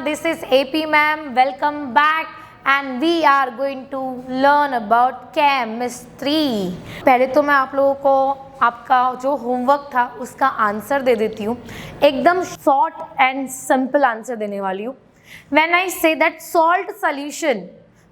everyone, this is AP ma'am. Welcome back and we are going to learn about chemistry. पहले तो मैं आप लोगों को आपका जो होमवर्क था उसका आंसर दे देती हूँ. एकदम शॉर्ट एंड सिंपल आंसर देने वाली हूँ. When I say that salt solution,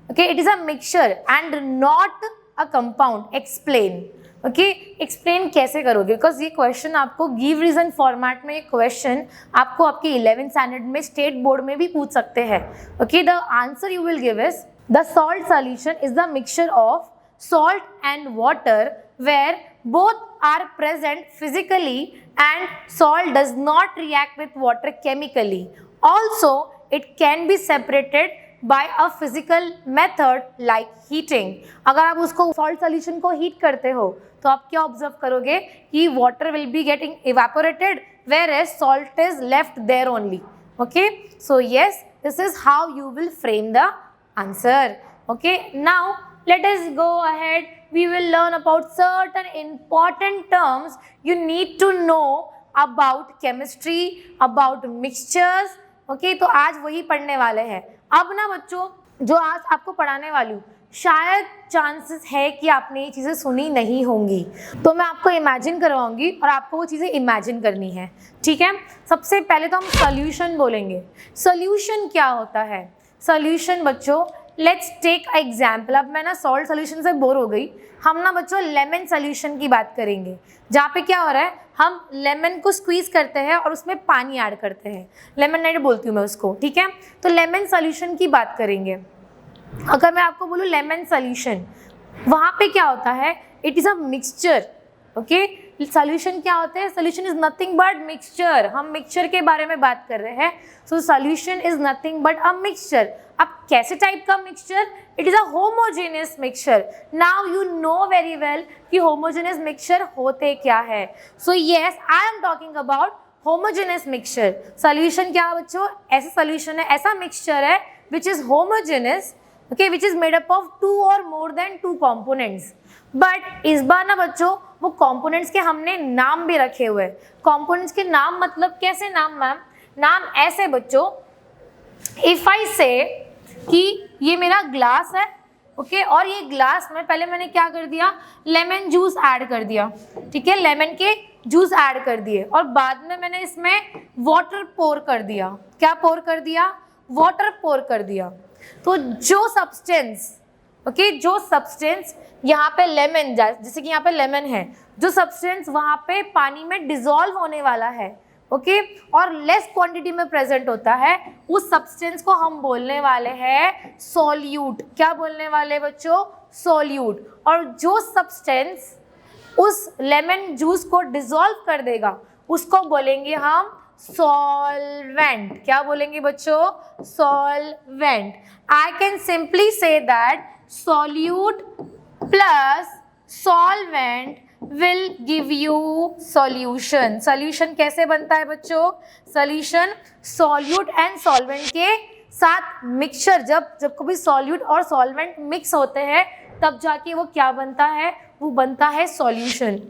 okay, it is a mixture and not a compound. Explain. Okay explain कैसे करोगे, बिकॉज ये क्वेश्चन आपको गिव रीजन फॉर्मेट में, ये क्वेश्चन आपको आपके 11th स्टैंडर्ड में स्टेट बोर्ड में भी पूछ सकते हैं. Okay the answer you will give is the salt solution is the mixture of salt and water where both are present physically and salt does not react with water chemically. Also it can be separated by a physical method like heating. अगर आप उसको salt solution को heat करते हो तो आप क्या observe करोगे कि water will be getting evaporated whereas salt is left there only. Okay, so yes, this is how you will frame the answer. Okay, now let us go ahead. We will learn about certain important terms you need to know about chemistry, about mixtures. Okay, तो आज वही पढ़ने वाले हैं. अब ना बच्चों, जो आज आपको पढ़ाने वाली हूँ, शायद चांसेस है कि आपने ये चीज़ें सुनी नहीं होंगी, तो मैं आपको इमेजिन करवाऊंगी और आपको वो चीज़ें इमेजिन करनी है. ठीक है, सबसे पहले तो हम सॉल्यूशन बोलेंगे. सॉल्यूशन क्या होता है? सॉल्यूशन बच्चों, लेट्स टेक एग्जाम्पल. अब मैं ना सॉल्ट सोल्यूशन से बोर हो गई. हम ना बच्चों लेमन सोल्यूशन की बात करेंगे, जहाँ पे क्या हो रहा है, हम लेमन को स्क्वीज करते हैं और उसमें पानी ऐड करते हैं. लेमनेड बोलती हूँ मैं उसको. ठीक है, तो लेमन सोल्यूशन की बात करेंगे. अगर मैं आपको बोलूँ लेमन सोल्यूशन, वहाँ पे क्या होता है, it is a mixture. Okay, solution क्या होता है? Solution is nothing but mixture. हम मिक्सचर के बारे में बात कर रहे हैं. So solution is nothing but a mixture. अब कैसे टाइप का mixture? It is a homogeneous mixture. Now you know very well कि होमोजेनियस मिक्सचर होते क्या है. So yes, I am talking about homogeneous mixture. Solution क्या है बच्चों? ऐसा सॉल्यूशन है, ऐसा मिक्सचर है which is homogeneous, okay, which is made up of 2 or more than 2 components. But इस बार ना बच्चों वो कंपोनेंट्स के हमने नाम भी रखे हुए हैं. कंपोनेंट्स के नाम मतलब कैसे नाम मैम? नाम ऐसे बच्चों, इफ आई से कि ये मेरा ग्लास है, ओके, और ये ग्लास में पहले मैंने क्या कर दिया, लेमन जूस ऐड कर दिया. ठीक है, लेमन के जूस ऐड कर दिए और बाद में मैंने इसमें वाटर पोर कर दिया. क्या पोर कर दिया? वाटर पोर कर दिया. तो जो सब्सटेंस, ओके, जो सब्सटेंस यहाँ पे लेमन, जैसे कि यहाँ पे लेमन है, जो सब्सटेंस वहाँ पे पानी में डिसॉल्व होने वाला है, ओके, और लेस क्वांटिटी में प्रेजेंट होता है, उस सब्सटेंस को हम बोलने वाले हैं सॉल्यूट. क्या बोलने वाले बच्चों? सॉल्यूट. और जो सब्सटेंस उस लेमन जूस को डिसॉल्व कर देगा उसको बोलेंगे हम सॉल्वेंट. क्या बोलेंगे बच्चों? Solvent. I can simply say that solute plus solvent will give you solution. solution कैसे बनता है बच्चों? solution solute and solvent के साथ मिक्सचर, जब कभी solute और solvent मिक्स होते हैं तब जाके वो क्या बनता है? वो बनता है solution.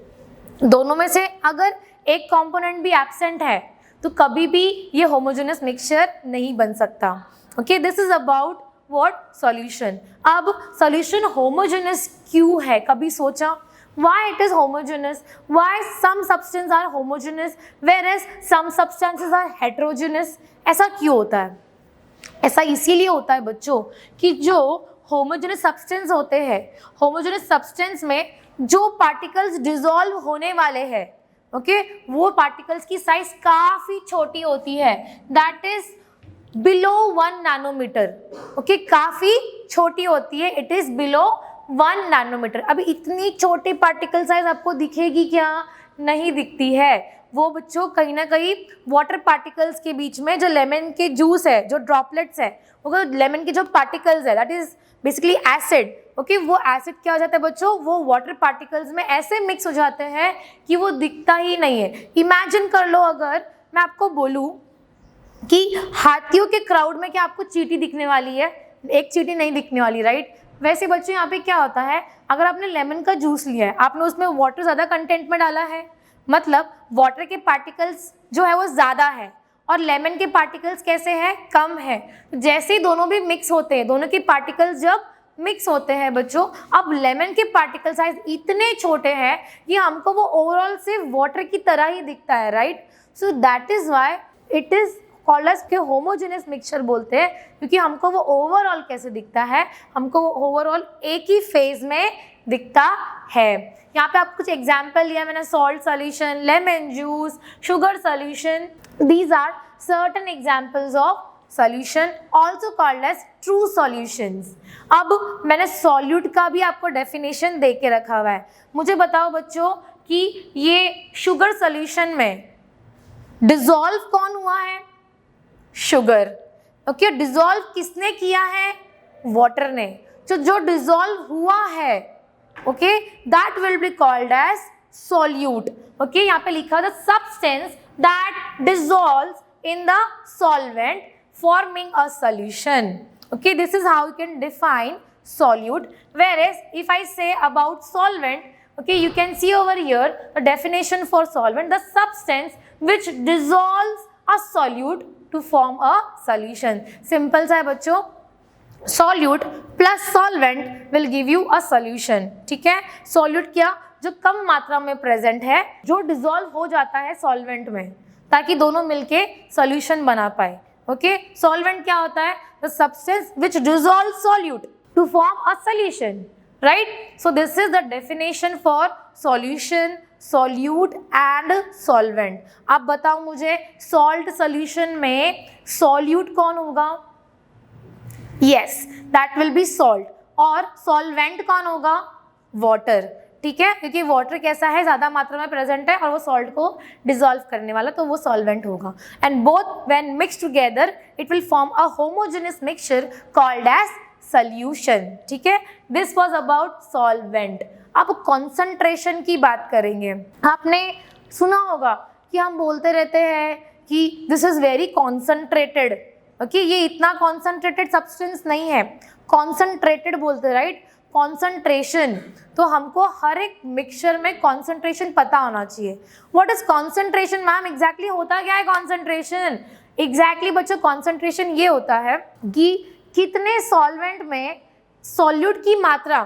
दोनों में से अगर एक कंपोनेंट भी एब्सेंट है तो कभी भी ये होमोजेनियस मिक्सचर नहीं बन सकता. Okay, this is about What? Solution. अब solution homogeneous क्यों है? कभी सोचा? Why it is homogeneous? Why some substances are homogeneous whereas some substances are heterogeneous? ऐसा क्यों होता है? ऐसा इसीलिए होता है बच्चों कि जो homogeneous substance होते हैं, homogeneous substance में जो particles dissolve होने वाले हैं, ओके, वो particles की साइज काफ़ी छोटी होती है. That is below 1 nanometre. Okay, काफ़ी छोटी होती है. It is below 1 nanometre. अभी इतनी छोटी पार्टिकल साइज आपको दिखेगी क्या? नहीं दिखती है. वो बच्चों कहीं ना कहीं वाटर पार्टिकल्स के बीच में, जो लेमन के जूस है, जो ड्रॉपलेट्स है, वो लेमन के जो पार्टिकल्स है, that is basically acid. Okay, वो एसिड क्या हो जाता है बच्चों? वो वाटर पार्टिकल्स में ऐसे मिक्स हो जाते हैं कि वो दिखता ही नहीं है. इमेजिन कर लो, अगर मैं आपको बोलूँ कि हाथियों के क्राउड में क्या आपको चींटी दिखने वाली है? एक चींटी नहीं दिखने वाली, राइट? वैसे बच्चों यहाँ पे क्या होता है, अगर आपने लेमन का जूस लिया है, आपने उसमें वाटर ज़्यादा कंटेंट में डाला है, मतलब वाटर के पार्टिकल्स जो है वो ज़्यादा है और लेमन के पार्टिकल्स कैसे हैं, कम है। जैसे ही दोनों भी मिक्स होते हैं, दोनों के पार्टिकल्स जब मिक्स होते हैं बच्चों, अब लेमन के पार्टिकल साइज इतने छोटे हैं कि हमको वो ओवरऑल सिर्फ वाटर की तरह ही दिखता है, right. So that is why it is called as के होमोजेनियस मिक्सचर बोलते हैं, क्योंकि हमको वो ओवरऑल कैसे दिखता है, हमको वो ओवरऑल एक ही फेज में दिखता है। यहाँ पे आपको कुछ एग्जाम्पल लिया मैंने, salt solution, lemon juice, sugar solution, these are certain examples of solution also called as true solutions. अब मैंने सॉल्यूट का भी आपको डेफिनेशन दे के रखा हुआ है। मुझे बताओ बच्चों कि ये शुगर सॉल्यूशन में डिसॉल्व कौन हुआ है, शुगर। ओके, डिसॉल्व किसने किया है, वाटर ने। जो डिसॉल्व हुआ है, okay, that will be called as solute. Okay, यहाँ पे लिखा था substance that dissolves in the solvent forming a solution. Okay, this is how you can define solute. Whereas if I say about solvent, okay, you can see over here the definition for solvent: the substance which dissolves a solute to form a solution. Simple सा है बच्चों, solute plus solvent will give you a solution. ठीक है, solute क्या, जो कम मात्रा में present है, जो डिसॉल्व हो जाता है सॉल्वेंट में, ताकि दोनों मिलके सॉल्यूशन बना पाए। ओके, सॉल्वेंट क्या होता है, the substance which dissolve solute to form a solution, right. So this is the definition for solution, solute and solvent. अब बताओ मुझे, सॉल्ट सॉल्यूशन में सॉल्यूट कौन होगा, yes that will be salt, और सॉल्वेंट कौन होगा, वाटर। ठीक है, क्योंकि वाटर कैसा है, ज़्यादा मात्रा में प्रेजेंट है और वो सॉल्ट को डिसॉल्व करने वाला, तो वो सॉल्वेंट होगा। And both when mix together it will form a homogeneous mixture called as solution. ठीक है, दिस वाज अबाउट सॉल्वेंट। अब कॉन्सेंट्रेशन की बात करेंगे। आपने सुना होगा कि हम बोलते रहते हैं कि this is very concentrated. Okay, ये इतना कॉन्सेंट्रेटेड सब्सटेंस नहीं है, कॉन्सेंट्रेटेड बोलते, राइट। कॉन्सेंट्रेशन, तो हमको हर एक मिक्सचर में कॉन्सेंट्रेशन पता होना चाहिए। What is concentration ma'am, exactly होता क्या है कॉन्सेंट्रेशन? एग्जैक्टली बच्चों, कॉन्सेंट्रेशन ये होता है कि कितने सॉल्वेंट में सॉल्यूट की मात्रा,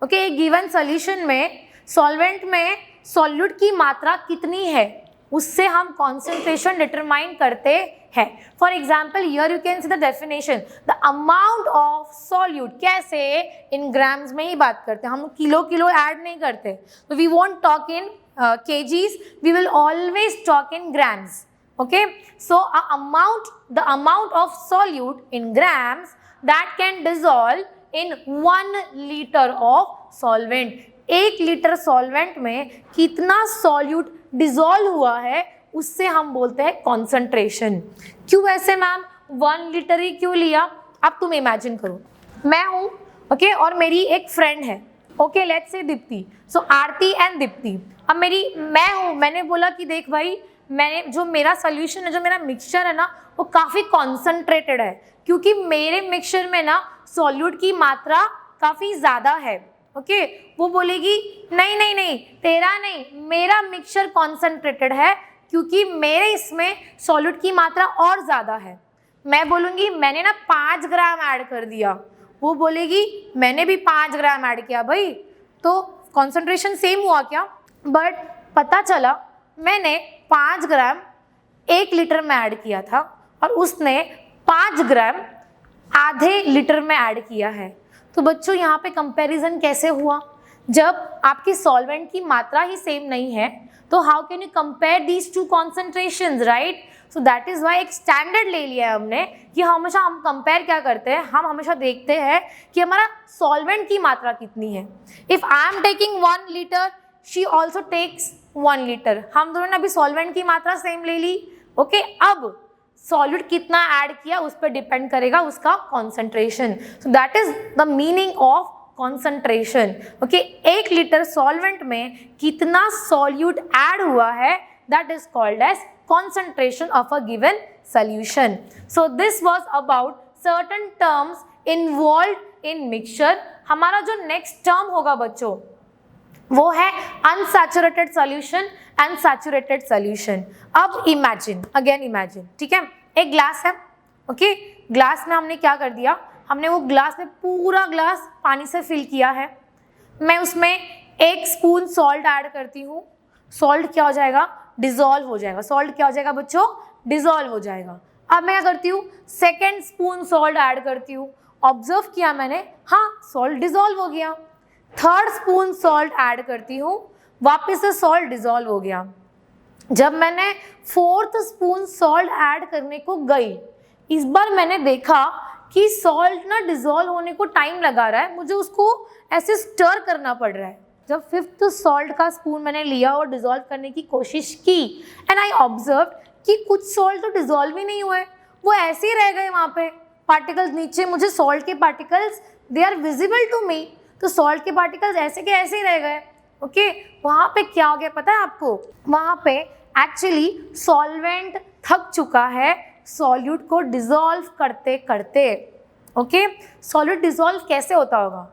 ओके, एक गिवन सॉल्यूशन में सॉल्वेंट में सॉल्यूट की मात्रा कितनी है, उससे हम कॉन्सेंट्रेशन डिटरमाइन करते हैं। For example here you can see the definition, the amount of solute, कैसे, इन ग्राम्स में ही बात करते हैं, हम किलो किलो ऐड नहीं करते, तो we won't talk in kgs, we will always talk in grams. Okay, so the amount of solute in grams that can dissolve in 1 liter of solvent. 1 litre solvent में कितना solute dissolve हुआ है, उससे हम बोलते हैं कॉन्सेंट्रेशन। क्यों ऐसे मैम, 1 लीटर ही क्यों लिया? अब तुम इमेजिन करो, मैं हूँ, ओके, और मेरी एक फ्रेंड है, okay, let's say Deepti. So Aarti and Deepti. अब मैं हूँ, मैंने बोला कि देख भाई, मैंने जो मेरा सोल्यूशन है, जो मेरा मिक्सचर है ना, वो काफ़ी कॉन्सेंट्रेटेड है, क्योंकि मेरे मिक्सचर में ना सॉल्यूट की मात्रा काफ़ी ज़्यादा है। ओके, वो बोलेगी नहीं नहीं नहीं, तेरा नहीं, मेरा मिक्सचर कॉन्सेंट्रेटेड है, क्योंकि मेरे इसमें सॉल्यूट की मात्रा और ज़्यादा है। मैं बोलूँगी मैंने ना 5 ग्राम ऐड कर दिया, वो बोलेगी मैंने भी 5 ग्राम ऐड किया। भाई, तो कॉन्सेंट्रेशन सेम हुआ क्या? बट पता चला मैंने 5 ग्राम 1 लीटर में ऐड किया था और उसने 5 ग्राम आधे लीटर में ऐड किया है। तो बच्चों, यहाँ पे कंपैरिजन कैसे हुआ? जब आपकी सॉल्वेंट की मात्रा ही सेम नहीं है, तो how can you compare these two concentrations, right? So that is why एक स्टैंडर्ड ले लिया है हमने कि हमेशा हम कंपेयर क्या करते हैं, हम हमेशा देखते हैं कि हमारा सॉल्वेंट की मात्रा कितनी है। If I am taking 1 litre, she also takes 1 litre, हम दोनों ने अभी सॉल्वेंट की मात्रा सेम ले ली। ओके, अब सॉल्यूट कितना ऐड किया उस पर डिपेंड करेगा उसका concentration. So that is the meaning of concentration. Okay, 1 litre solvent में कितना सॉल्यूट ऐड हुआ है, that is called as concentration of a given solution. So this was about certain terms involved in mixture. हमारा जो next term होगा बच्चों, वो है unsaturated solution and saturated solution. अब इमेजिन, ठीक है, एक ग्लास है, ओके, ग्लास में हमने क्या कर दिया, हमने वो ग्लास में पूरा ग्लास पानी से फिल किया है। मैं उसमें 1 स्पून सॉल्ट ऐड करती हूँ, सॉल्ट क्या हो जाएगा, डिजॉल्व हो जाएगा। सॉल्ट क्या हो जाएगा बच्चों, डिजॉल्व हो जाएगा। अब मैं क्या करती हूँ, 2nd स्पून सॉल्ट ऐड करती हूँ, ऑब्जर्व किया मैंने, हाँ सॉल्ट डिजॉल्व हो गया। 3rd स्पून सॉल्ट ऐड करती हूँ, वापस से सॉल्ट डिजॉल्व हो गया। जब मैंने 4th स्पून सॉल्ट ऐड करने को गई, इस बार मैंने देखा कि सॉल्ट ना डिजॉल्व होने को टाइम लगा रहा है, मुझे उसको ऐसे स्टर करना पड़ रहा है। जब 5th सॉल्ट का स्पून मैंने लिया और डिजॉल्व करने की कोशिश की, एंड आई ऑब्जर्व कि कुछ सॉल्ट तो डिजॉल्व ही नहीं हुए, वो ऐसे ही रह गए वहाँ पे पार्टिकल्स नीचे। मुझे सॉल्ट के particles they are visible to me, तो सॉल्ट के पार्टिकल्स ऐसे के ऐसे ही रह गए। ओके, वहाँ पे क्या हो गया पता है आपको, वहाँ पे एक्चुअली सॉल्वेंट थक चुका है सॉल्यूट को डिजॉल्व करते करते। ओके, सॉल्यूट डिजॉल्व कैसे होता होगा,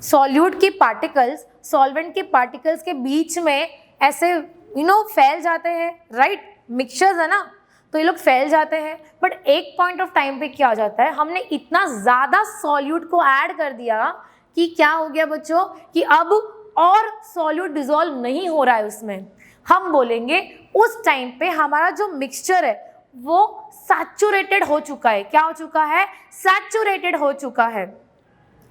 सॉल्यूट के पार्टिकल्स सॉल्वेंट के पार्टिकल्स के बीच में ऐसे फैल जाते हैं, राइट, मिक्सचर्स है ना, तो ये लोग फैल जाते हैं। बट एक पॉइंट ऑफ टाइम पे क्या हो जाता है, हमने इतना ज़्यादा सॉल्यूट को ऐड कर दिया कि क्या हो गया बच्चों, कि अब और सॉल्यूट डिजॉल्व नहीं हो रहा है उसमें। हम बोलेंगे उस टाइम पे हमारा जो मिक्सचर है वो सैचुरेटेड हो चुका है। क्या हो चुका है, सैचुरेटेड हो चुका है।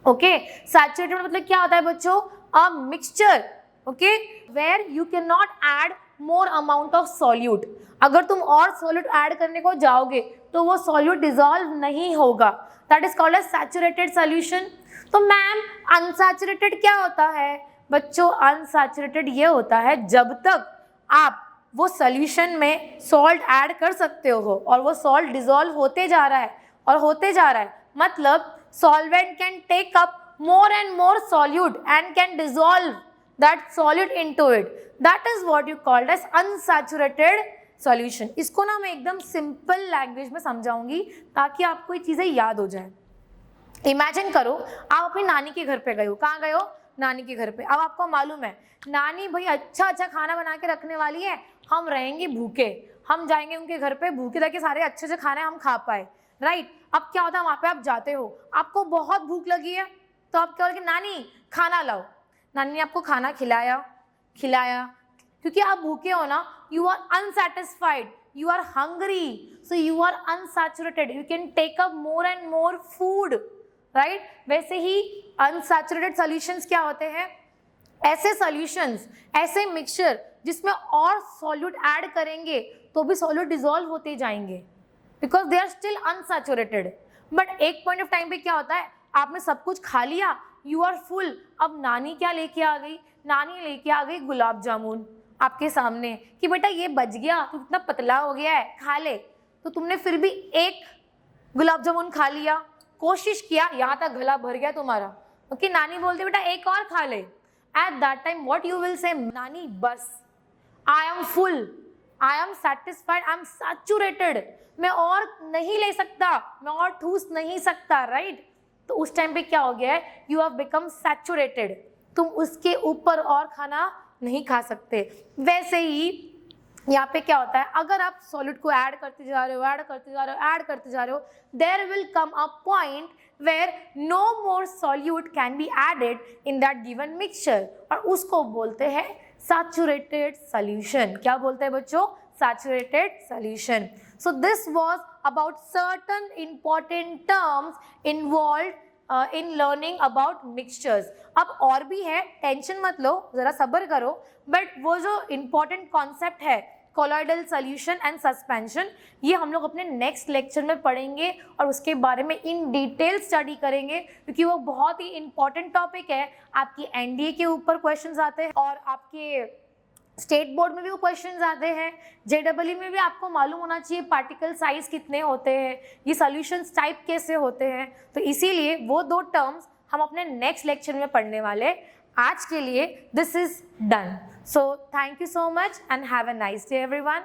ओके, सैचुरेटेड मतलब क्या होता है बच्चों, a mixture, okay, where you can not add more amount of solute. अगर तुम और सॉल्यूट ऐड करने को जाओगे तो वो सॉल्यूट डिजॉल्व नहीं होगा, that is called as saturated solution. तो मैम अनसैचुरेटेड क्या होता है बच्चों, अनसैचुरेटेड ये होता है जब तक आप वो सॉल्यूशन में सॉल्ट ऐड कर सकते हो और वो सॉल्ट डिजॉल्व होते जा रहा है और होते जा रहा है, मतलब solvent can take up more and more solute and can dissolve that solute into it. That is what you called as unsaturated solution. इसको ना मैं एकदम सिंपल लैंग्वेज में समझाऊंगी ताकि आपको ये चीज़ें याद हो जाए। इमेजिन करो आप अपनी नानी के घर पे गए हो, कहाँ गए हो, नानी के घर पे। अब आपको मालूम है नानी भाई अच्छा अच्छा खाना बना के रखने वाली है, हम रहेंगे भूखे, हम जाएंगे उनके घर पे भूखे ताकि सारे अच्छे अच्छे खाने हम खा पाए, राइट। अब क्या होता है, वहाँ पे आप जाते हो, आपको बहुत भूख लगी है, तो आप क्या बोलोगे, नानी खाना लाओ। नानी ने आपको खाना खिलाया, क्योंकि आप भूखे हो ना, you are unsatisfied, you are hungry, so you are unsaturated, you can take up more and more food, right. वैसे ही अनसैचुरेटेड सॉल्यूशंस क्या होते हैं, ऐसे सॉल्यूशंस, ऐसे मिक्सचर जिसमें और सॉल्यूट ऐड करेंगे तो भी सॉल्यूट डिजॉल्व होते जाएंगे because they are still unsaturated. But एक पॉइंट ऑफ टाइम पे क्या होता है, आपने सब कुछ खा लिया, यू आर फुल। अब नानी क्या लेके आ गई, नानी लेके आ गई गुलाब जामुन आपके सामने कि बेटा ये बच गया, तू इतना पतला हो गया है, खा ले। तो तुमने फिर भी एक गुलाब जामुन खा लिया, कोशिश किया, यहाँ तक गला भर गया तुम्हारा, ओके। नानी बोलती बेटा एक और खा ले। At that time what you will say, नानी बस, I am full, I am satisfied, I am saturated, मैं और नहीं ले सकता, मैं और ठूस नहीं सकता, राइट। तो उस टाइम पे क्या हो गया है, यू हैव बिकम सैचुरेटेड, तुम उसके ऊपर और खाना नहीं खा सकते। वैसे ही यहाँ पे क्या होता है, अगर आप सॉलिड को ऐड करते जा रहे हो, there will come a point where no more solute can be added in that given mixture, और उसको बोलते हैं सैचुरेटेड सॉल्यूशन। क्या बोलते हैं बच्चों, saturated solution. So this was about certain important terms involve in learning about mixtures. अब और भी है, टेंशन मत लो, जरा सब्र करो, बट वो जो इम्पॉर्टेंट कॉन्सेप्ट है कोलॉइडल सॉल्यूशन एंड सस्पेंशन, ये हम लोग अपने नेक्स्ट लेक्चर में पढ़ेंगे और उसके बारे में इन डिटेल स्टडी करेंगे, क्योंकि वो बहुत ही इंपॉर्टेंट टॉपिक है। आपकी एनडीए के ऊपर क्वेश्चंस आते हैं और आपके स्टेट बोर्ड में भी वो क्वेश्चंस आते हैं, जेडब्ल्यू में भी आपको मालूम होना चाहिए पार्टिकल साइज कितने होते हैं, ये सॉल्यूशंस टाइप कैसे होते हैं। तो इसीलिए वो 2 टर्म्स हम अपने नेक्स्ट लेक्चर में पढ़ने वाले। आज के लिए this is done. So thank you so much and have a nice day everyone.